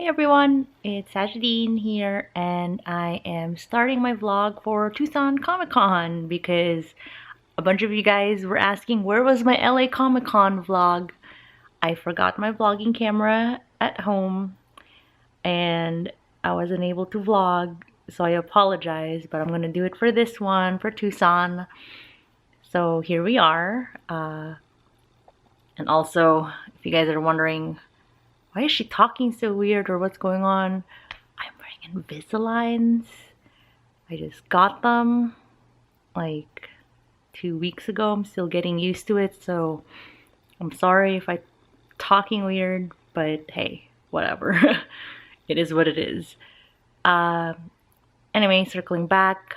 Hey everyone, it's Saje here, and I am starting my vlog for Tucson Comic Con because a bunch of you guys were asking where was my LA Comic Con vlog. I forgot my vlogging camera at home and I wasn't able to vlog, so I apologize, but I'm gonna do it for this one, for Tucson. So here we are. And also, if you guys are wondering, why is she talking so weird or what's going on? I'm wearing Invisaligns. I just got them like 2 weeks ago. I'm still getting used to it, so I'm sorry if I'm talking weird, but hey, whatever. It is what it is. Anyway, circling back,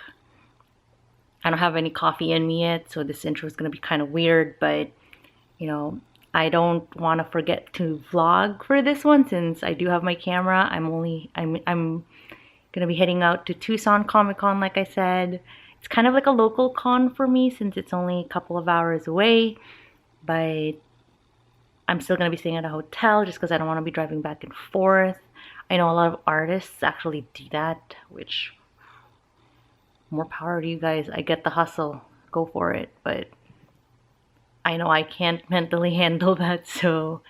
I don't have any coffee in me yet, so this intro is gonna be kind of weird, but you know, I don't want to forget to vlog for this one since I do have my camera. I'm gonna be heading out to Tucson Comic Con, like I said. It's kind of like a local con for me since it's only a couple of hours away, but I'm still gonna be staying at a hotel just because I don't want to be driving back and forth. I know a lot of artists actually do that, which more power to you guys. I get the hustle, go for it, but I know I can't mentally handle that, so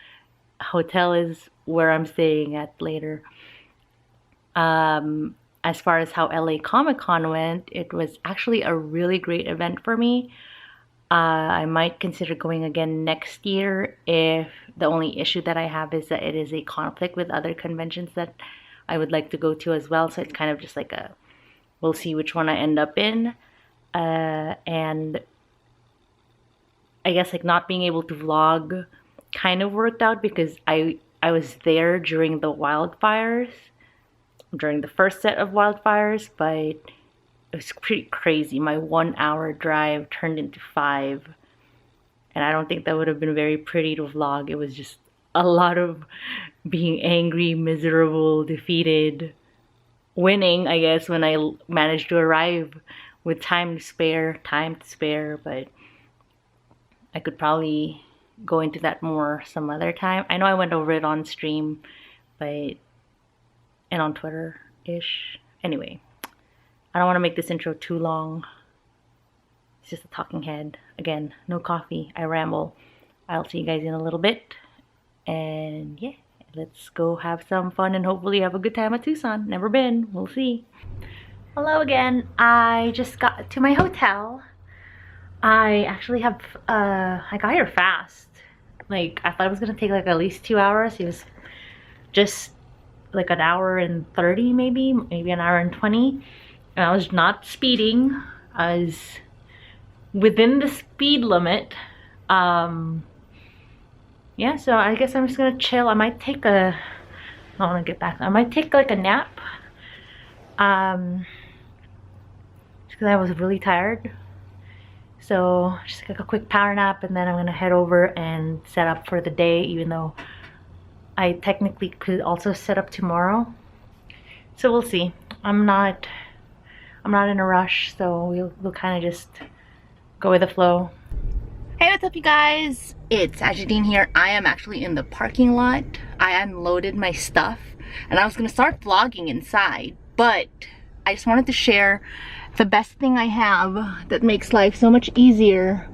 hotel is where I'm staying at later. As far as how LA Comic Con went, it was actually a really great event for me. I might consider going again next year if the only issue that I have is that it is a conflict with other conventions that I would like to go to as well. So it's kind of just like a, we'll see which one I end up in. And I guess like not being able to vlog kind of worked out because I was there during the wildfires, during the first set of wildfires, but it was pretty crazy. My 1 hour drive turned into 5, and I don't think that would have been very pretty to vlog. It was just a lot of being angry, miserable, defeated, winning, I guess, when I managed to arrive with time to spare, but I could probably go into that more some other time. I know I went over it on stream, and on Twitter-ish. Anyway, I don't want to make this intro too long. It's just a talking head. Again, no coffee. I ramble. I'll see you guys in a little bit. And yeah, let's go have some fun and hopefully have a good time at Tucson. Never been. We'll see. Hello again. I just got to my hotel. I actually have, I got here fast. Like, I thought it was gonna take like at least 2 hours. It was just like an hour and 30 maybe an hour and 20. And I was not speeding. I was within the speed limit. Yeah, so I guess I'm just gonna chill. I might take a, I wanna get back. I might take like a nap. Just because I was really tired. So just like a quick power nap, and then I'm gonna head over and set up for the day, even though I technically could also set up tomorrow. So we'll see. I'm not in a rush, so we'll kind of just go with the flow. Hey, what's up you guys? It's Saje here. I am actually in the parking lot. I unloaded my stuff and I was gonna start vlogging inside, but I just wanted to share the best thing I have that makes life so much easier.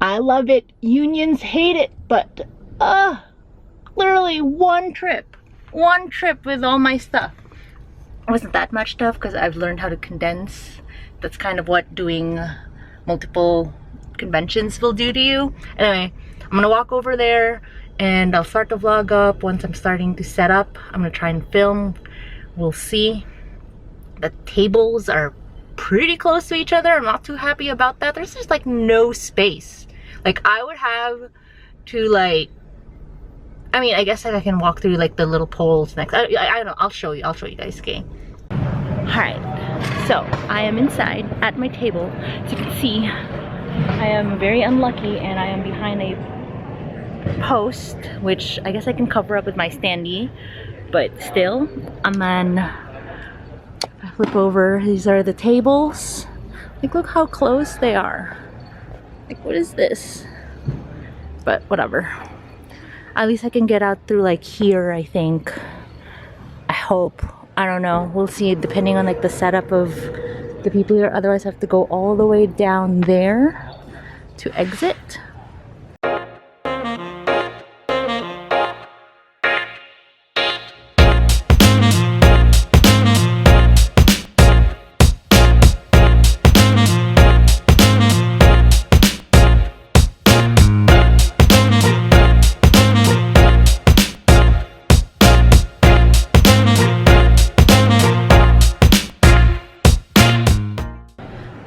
I love it. Unions hate it, but literally one trip with all my stuff. It wasn't that much stuff because I've learned how to condense. That's kind of what doing multiple conventions will do to you. Anyway, I'm gonna walk over there and I'll start the vlog up once I'm starting to set up. I'm gonna try and film. We'll see. The tables are pretty close to each other. I'm not too happy about that. There's just like no space. Like I would have to like, I mean, I guess like I can walk through like the little poles next. I don't know. I'll show you guys, okay? Alright, so I am inside at my table. As you can see, I am very unlucky and I am behind a post, which I guess I can cover up with my standee, but still. And then I flip over. These are the tables. Like, look how close they are. Like, what is this? But whatever. At least I can get out through like here, I think. hope. I don't know. We'll see depending on like the setup of the people here. Otherwise I have to go all the way down there to exit.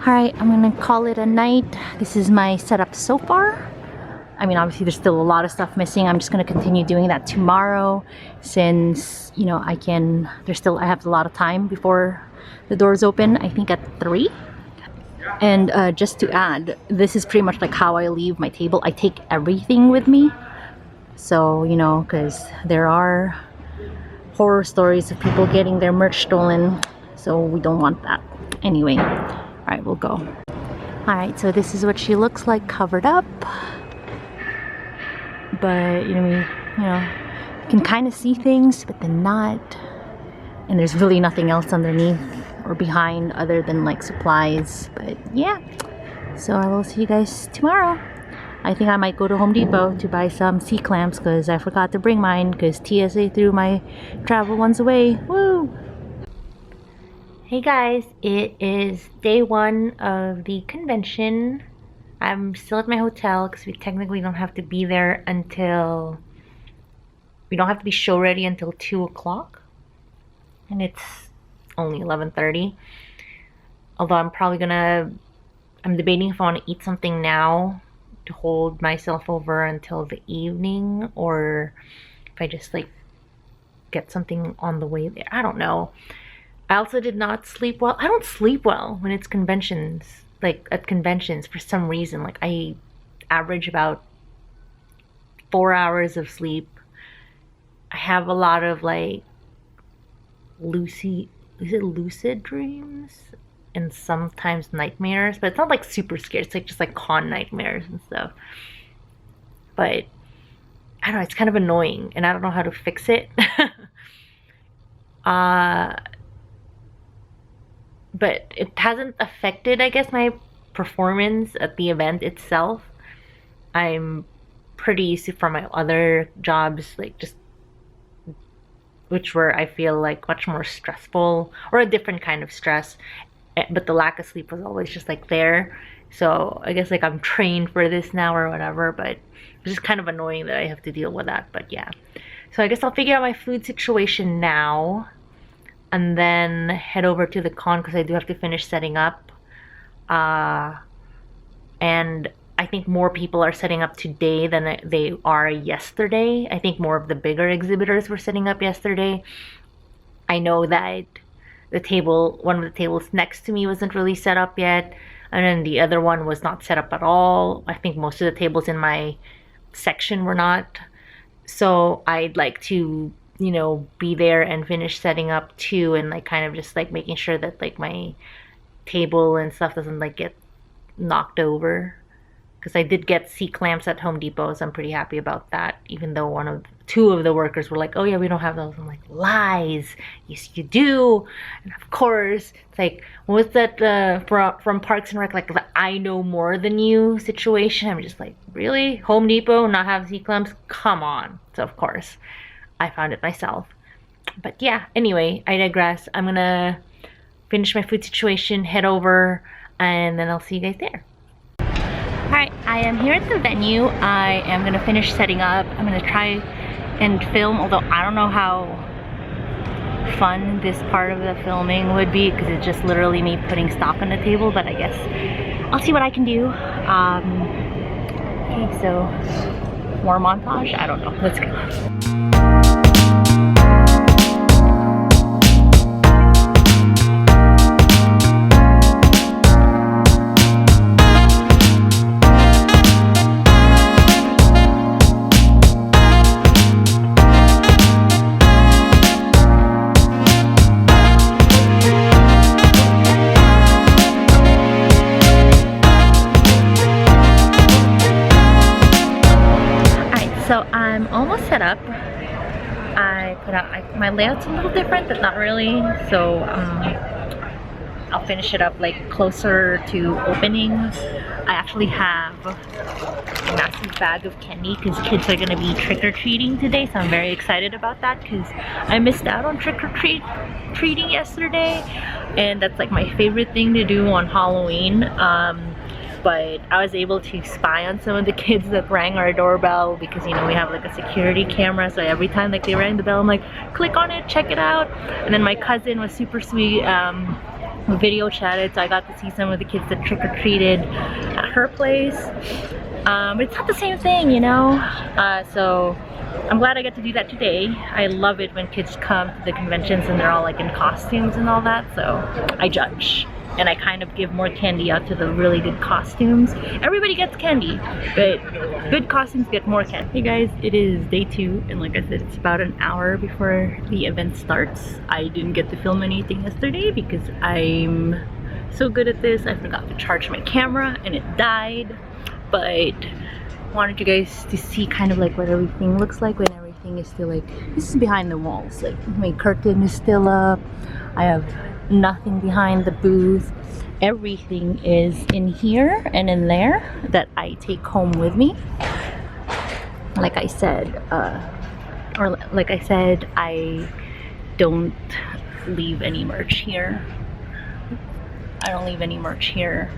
Alright, I'm gonna call it a night. This is my setup so far. I mean, obviously there's still a lot of stuff missing. I'm just gonna continue doing that tomorrow since, you know, I have a lot of time before the doors open, I think at 3. And just to add, this is pretty much like how I leave my table. I take everything with me. So, you know, because there are horror stories of people getting their merch stolen. So we don't want that. Anyway. Alright, we'll go. Alright, so this is what she looks like covered up. But, you can kind of see things, but then not. And there's really nothing else underneath or behind other than like supplies. But yeah, so I will see you guys tomorrow. I think I might go to Home Depot to buy some C-clamps because I forgot to bring mine because TSA threw my travel ones away. Woo! Hey guys, it is day 1 of the convention. I'm still at my hotel because we technically don't have to be there until... We don't have to be show ready until 2 o'clock. And it's only 11:30. Although I'm debating if I want to eat something now to hold myself over until the evening, or if I just like get something on the way there. I don't know. I also did not sleep well. I don't sleep well when it's conventions. Like at conventions for some reason. Like I average about 4 hours of sleep. I have a lot of like lucid dreams and sometimes nightmares, but it's not like super scary. It's like just like con nightmares and stuff. But I don't know, it's kind of annoying and I don't know how to fix it. But it hasn't affected, I guess, my performance at the event itself. I'm pretty used to from my other jobs, like just which were, I feel like, much more stressful or a different kind of stress. But the lack of sleep was always just like there. So I guess like I'm trained for this now or whatever, but it's just kind of annoying that I have to deal with that. But yeah, so I guess I'll figure out my food situation now and then head over to the con because I do have to finish setting up. And I think more people are setting up today than they are yesterday. I think more of the bigger exhibitors were setting up yesterday. I know that one of the tables next to me wasn't really set up yet, and then the other one was not set up at all. I think most of the tables in my section were not. So I'd like to, be there and finish setting up too, and like kind of just like making sure that like my table and stuff doesn't like get knocked over. Because I did get C-clamps at Home Depot, so I'm pretty happy about that. Even though two of the workers were like, "Oh yeah, we don't have those." I'm like, lies. Yes, you do. And of course, it's like, what's that from Parks and Rec, like the "I know more than you" situation? I'm just like, really? Home Depot not have C-clamps? Come on. So of course, I found it myself. But yeah, anyway, I digress. I'm gonna finish my food situation, head over, and then I'll see you guys there. Alright, I am here at the venue. I am going to finish setting up. I'm going to try and film, although I don't know how fun this part of the filming would be because it's just literally me putting stock on the table, but I guess I'll see what I can do. Okay, so more montage? I don't know. Let's go. So I'm almost set up. I put out my layout's a little different, but not really. So I'll finish it up like closer to opening. I actually have a massive bag of candy because kids are gonna be trick-or-treating today, so I'm very excited about that because I missed out on trick-or-treating yesterday, and that's like my favorite thing to do on Halloween. But I was able to spy on some of the kids that rang our doorbell because, you know, we have like a security camera, so every time like they rang the bell, I'm like, click on it, check it out. And then my cousin was super sweet, video chatted, so I got to see some of the kids that trick-or-treated at her place. But it's not the same thing, you know? So I'm glad I get to do that today. I love it when kids come to the conventions and they're all like in costumes and all that, so I judge. And I kind of give more candy out to the really good costumes. Everybody gets candy, but good costumes get more candy. Hey guys, it is day 2, and like I said, it's about an hour before the event starts. I didn't get to film anything yesterday because I'm so good at this. I forgot to charge my camera and it died, but wanted you guys to see kind of like what everything looks like when everything is still like, this is behind the walls. Like my curtain is still up. I have nothing behind the booth. Everything is in here and in there that I take home with me. Like I said, I don't leave any merch here. I don't leave any merch here.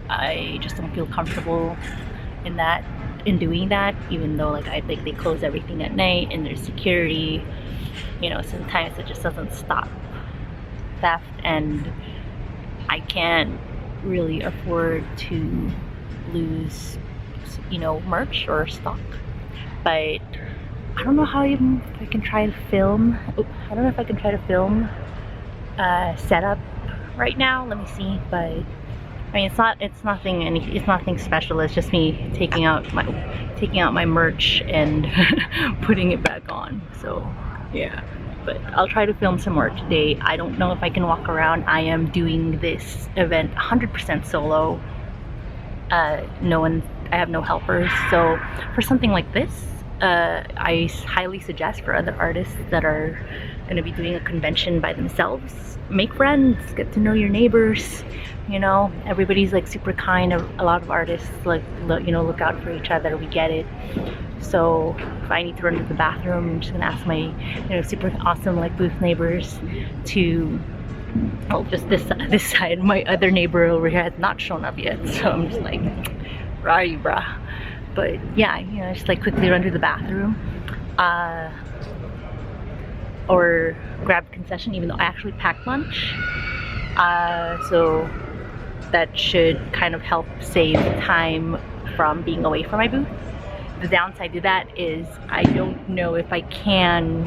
I just don't feel comfortable in doing that, even though like I think they close everything at night and there's security. You know, sometimes it just doesn't stop theft, and I can't really afford to lose, you know, merch or stock. But I don't know how even if I can try to film. I don't know if I can try to film setup right now. Let me see. But I mean, it's nothing special. It's just me taking out my merch and putting it back on. So yeah. But I'll try to film some more today. I don't know if I can walk around. I am doing this event 100% solo. I have no helpers. So for something like this, I highly suggest for other artists that are going to be doing a convention by themselves, make friends, get to know your neighbors. You know, everybody's like super kind. A lot of artists like, you know, look out for each other. We get it. So if I need to run to the bathroom, I'm just gonna ask my, you know, super awesome like booth neighbors to, well, just this side. My other neighbor over here has not shown up yet, so I'm just like, where are you, brah? But yeah, you know, just like quickly run to the bathroom, or grab a concession, even though I actually packed lunch. So that should kind of help save time from being away from my booth. The downside to that is I don't know if I can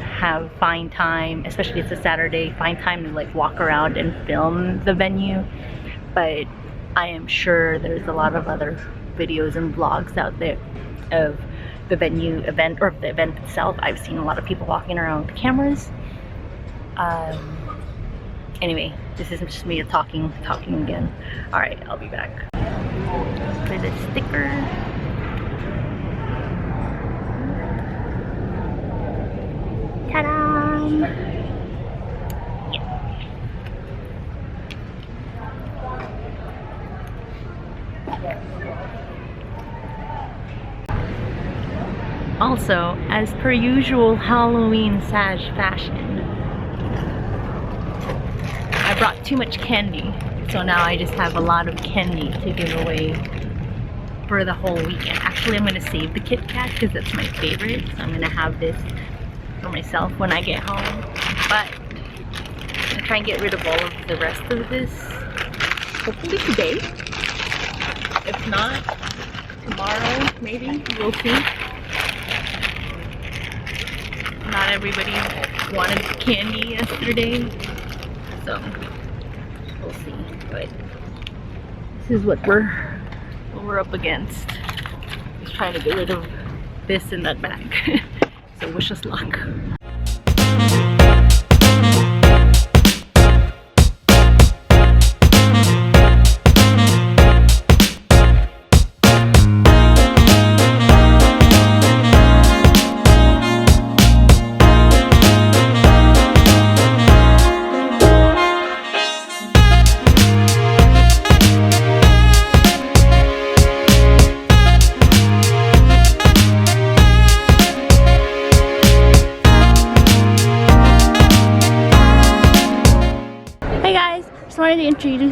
find time, especially if it's a Saturday, find time to like walk around and film the venue. But I am sure there's a lot of other videos and vlogs out there of the event itself. I've seen a lot of people walking around with cameras. Anyway, this is just me talking again. All right, I'll be back. For the sticker. Ta-da! Yeah. Also, as per usual Halloween Saje fashion, I brought too much candy, so now I just have a lot of candy to give away for the whole weekend. Actually, I'm going to save the Kit Kat because that's my favorite, so I'm going to have this for myself when I get home. But I'm going to try and get rid of all of the rest of this, hopefully today. If not, tomorrow maybe, we'll see. Not everybody wanted candy yesterday, so we'll see. But this is what we're up against. Just trying to get rid of this in that bag. So wish us luck.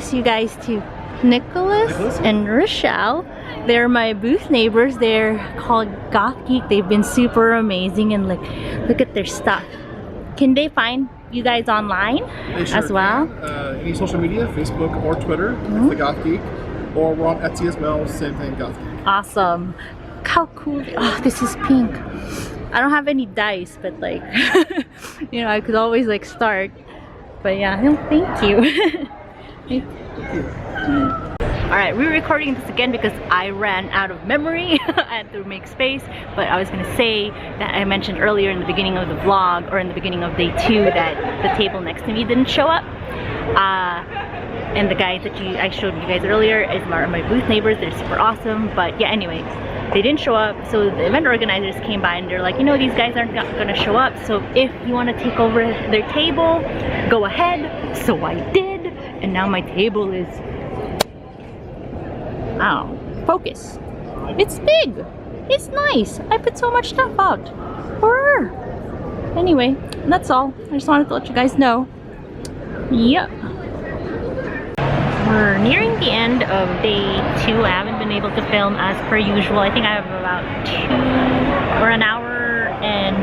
introduce you guys to Nicholas and Rochelle. They're my booth neighbors. They're called Goth Geek. They've been super amazing, and like, look at their stuff. Can they find you guys online as well? Any social media, Facebook or Twitter, it's the Goth Geek, or we're on Etsy as well, same thing, Goth Geek. Awesome. How cool. Oh, this is pink. I don't have any dice, but like, you know, I could always like start. But yeah, no, thank you. Thank you. Alright, we're recording this again because I ran out of memory. I had to make space, but I was going to say that I mentioned earlier in the beginning of the vlog, or in the beginning of day 2, that the table next to me didn't show up. And the guys that I showed you guys earlier is my booth neighbors. They're super awesome, but yeah, anyway, they didn't show up, so the event organizers came by and they're like, you know, these guys aren't gonna show up, so if you want to take over their table, go ahead. So I did, and now my table is, oh, focus. It's big. It's nice. I put so much stuff out for her. Anyway, that's all. I just wanted to let you guys know. Yep. We're nearing the end of day 2. I haven't been able to film as per usual. I think I have about 2 or an hour and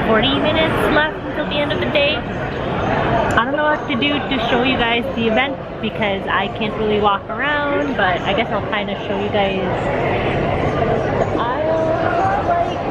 40 minutes left until the end of the day. I don't know what to do to show you guys the event because I can't really walk around, but I guess I'll kind of show you guys the aisle, like.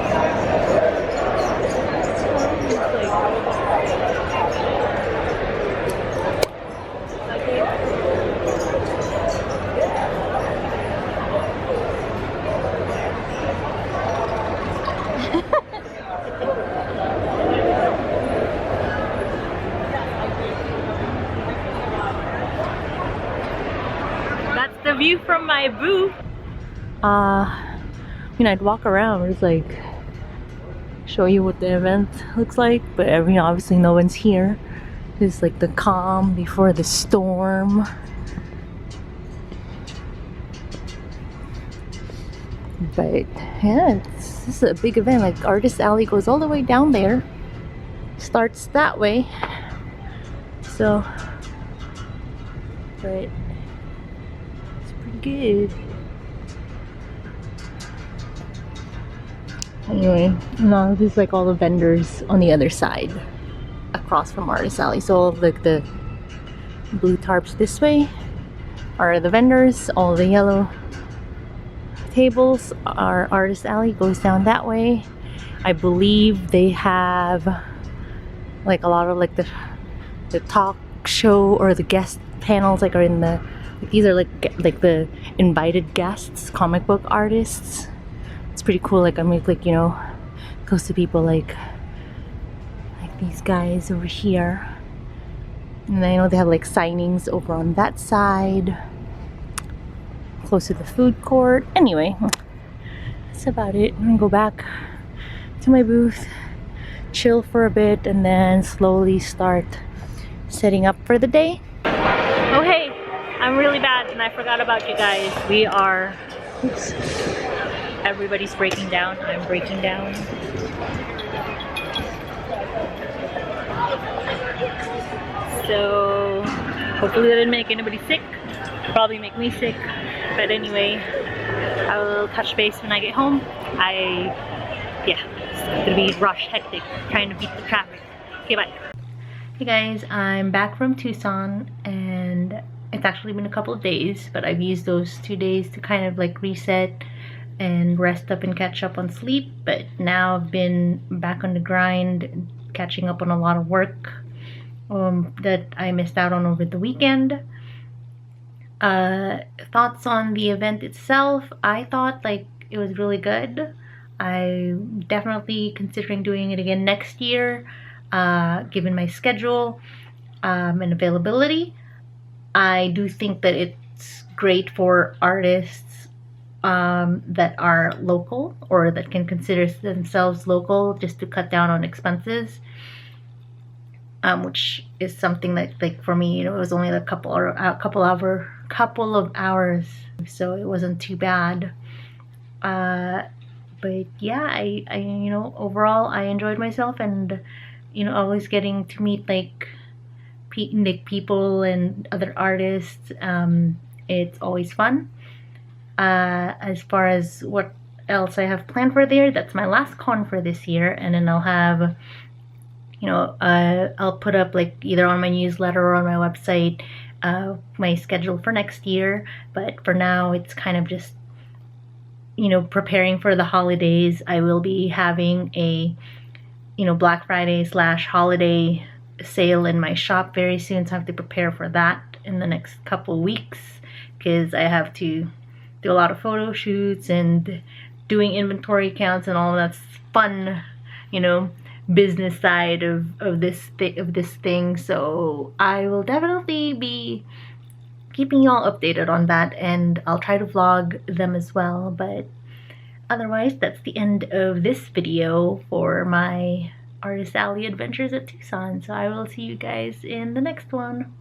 That's the view from my booth. You know, I'd walk around, just like show you what the event looks like, but obviously no one's here. It's like the calm before the storm. But yeah, this is a big event. Like, Artist Alley goes all the way down there, starts that way. So, but it's pretty good. Anyway, now this is like all the vendors on the other side, across from Artist Alley. So all of like the blue tarps this way are the vendors. All the yellow tables are Artist Alley, goes down that way. I believe they have like a lot of like the talk show or the guest panels, like are in the, like, these are like the invited guests, comic book artists. It's pretty cool. Like, I mean, like, you know, goes to people like these guys over here, and I know they have like signings over on that side, close to the food court. Anyway, that's about it. I'm gonna go back to my booth, chill for a bit, and then slowly start setting up for the day. Oh hey, I'm really bad and I forgot about you guys. We are, oops, everybody's breaking down. I'm breaking down. So hopefully that didn't make anybody sick. Probably make me sick, but anyway, I will touch base when I get home. Yeah, it's gonna be rush, hectic, trying to beat the traffic. Okay, bye. Hey guys, I'm back from Tucson, and it's actually been a couple of days, but I've used those 2 days to kind of like reset and rest up and catch up on sleep. But now I've been back on the grind, catching up on a lot of work that I missed out on over the weekend. Thoughts on the event itself. I thought like it was really good. I'm definitely considering doing it again next year, given my schedule and availability. I do think that it's great for artists that are local, or that can consider themselves local, just to cut down on expenses. Which is something that, like, for me, you know, it was only a couple of hours, so it wasn't too bad. But yeah, I you know, overall I enjoyed myself, and you know, always getting to meet like people and other artists. It's always fun. As far as what else I have planned for there, that's my last con for this year, and then I'll have, you know, I'll put up like either on my newsletter or on my website my schedule for next year. But for now, it's kind of just, you know, preparing for the holidays. I will be having a, you know, Black Friday / holiday sale in my shop very soon, so I have to prepare for that in the next couple weeks, because I have to do a lot of photo shoots and doing inventory counts and all that's fun, you know, business side of this thing. So I will definitely be keeping y'all updated on that, and I'll try to vlog them as well. But otherwise, that's the end of this video for my Artist Alley adventures at Tucson. So I will see you guys in the next one.